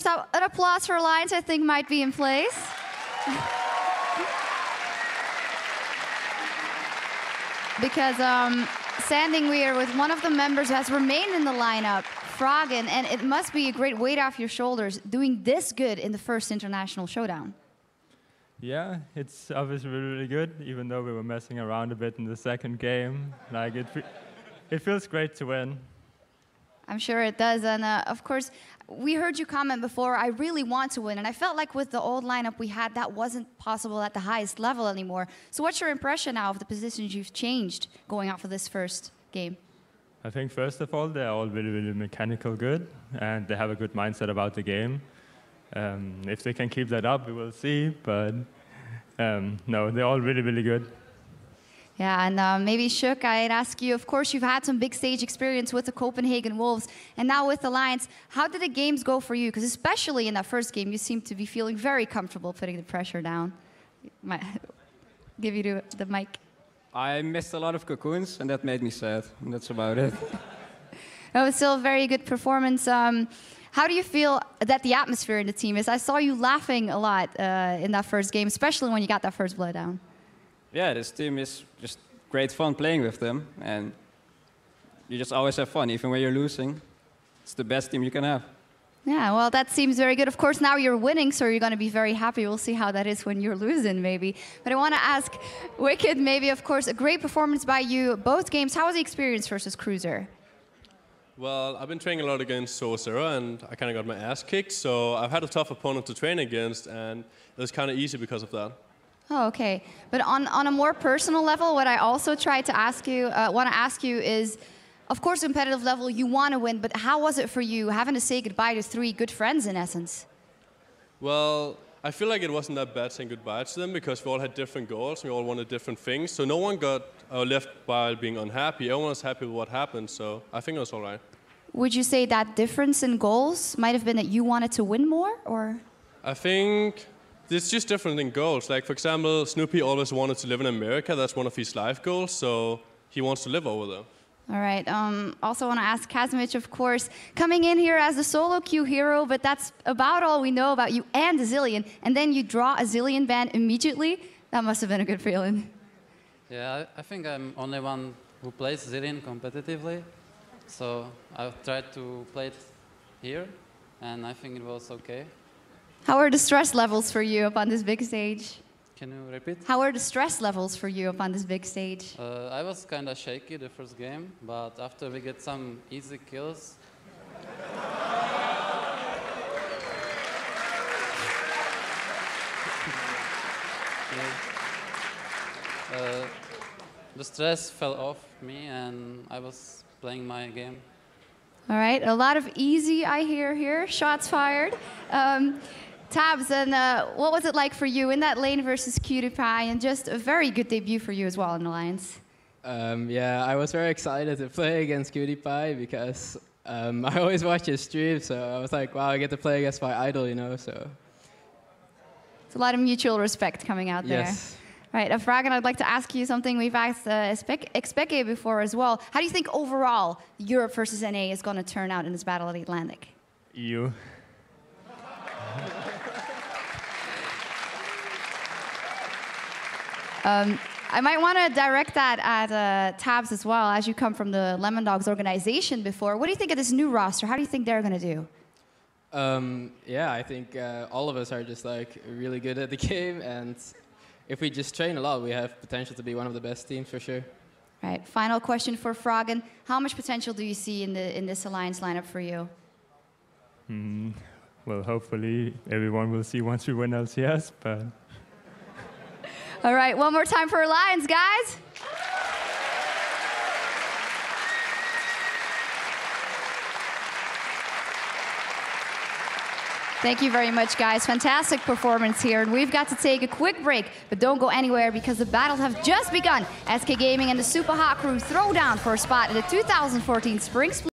So an applause for Alliance, I think, might be in place. Because standing here with one of the members who has remained in the lineup, Froggen, and it must be a great weight off your shoulders doing this good in the first international showdown. Yeah, it's obviously really good, even though we were messing around a bit in the second game. Like it feels great to win. I'm sure it does, and of course, we heard you comment before, I really want to win, and I felt like with the old lineup we had, that wasn't possible at the highest level anymore. So what's your impression now of the positions you've changed going out for this first game? I think first of all, they're all really, really mechanical good, and they have a good mindset about the game. If they can keep that up, we will see, but no, they're all really, really good. Yeah, and maybe Shook, I'd ask you, of course, you've had some big stage experience with the Copenhagen Wolves, and now with Alliance, how did the games go for you? Because especially in that first game, you seem to be feeling very comfortable putting the pressure down. Give you the mic. I missed a lot of cocoons, and that made me sad, and that's about it. It was still a very good performance. How do you feel that the atmosphere in the team is? I saw you laughing a lot in that first game, especially when you got that first blow down. Yeah, this team is just great fun playing with them, and you just always have fun, even when you're losing. It's the best team you can have. Yeah, well, that seems very good. Of course, now you're winning, so you're going to be very happy. We'll see how that is when you're losing, maybe. But I want to ask Wicked, maybe, of course, a great performance by you both games. How was the experience versus Cruiser? Well, I've been training a lot against Sorcerer, and I kind of got my ass kicked, so I've had a tough opponent to train against, and it was kind of easy because of that. Oh, okay. But on a more personal level, what I also want to ask you is, of course, competitive level, you want to win, but how was it for you having to say goodbye to 3 good friends, in essence? Well, I feel like it wasn't that bad saying goodbye to them because we all had different goals, we all wanted different things, so no one got left while being unhappy. Everyone was happy with what happened, so I think it was all right. Would you say that difference in goals might have been that you wanted to win more, or? I think it's just different in goals. Like, for example, Snoopy always wanted to live in America. That's one of his life goals, so he wants to live over there. All right. Also want to ask Kazimich, of course, coming in here as the solo queue hero, but that's about all we know about you and the Zillion, and then you draw a Zillion ban immediately. That must have been a good feeling. Yeah, I think I'm only one who plays Zillion competitively, so I've tried to play it here, and I think it was okay. How are the stress levels for you up on this big stage? Can you repeat? How are the stress levels for you up on this big stage? I was kind of shaky the first game, but after we get some easy kills, the stress fell off me and I was playing my game. All right, a lot of easy I hear here, shots fired. Tabs, and what was it like for you in that lane versus PewDiePie, and just a very good debut for you as well in Alliance? Yeah, I was very excited to play against PewDiePie because I always watch his stream, so I was like, wow, I get to play against my idol, you know, so. It's a lot of mutual respect coming out there. Yes. Right, Froggen, I'd like to ask you something we've asked Expeke before as well. How do you think overall Europe versus NA is going to turn out in this battle of the Atlantic? EU. I might want to direct that at Tabs as well, as you come from the Lemon Dogs organization before. What do you think of this new roster? How do you think they're going to do? Yeah, I think all of us are just like really good at the game, and if we just train a lot, we have potential to be one of the best teams for sure. Right. Final question for Froggen. How much potential do you see in this Alliance lineup for you? Well, hopefully everyone will see once we win LCS, but... All right, one more time for Alliance, guys. Thank you very much, guys. Fantastic performance here. And we've got to take a quick break, but don't go anywhere because the battles have just begun. SK Gaming and the Super Hot Crew throw down for a spot in the 2014 Spring Split.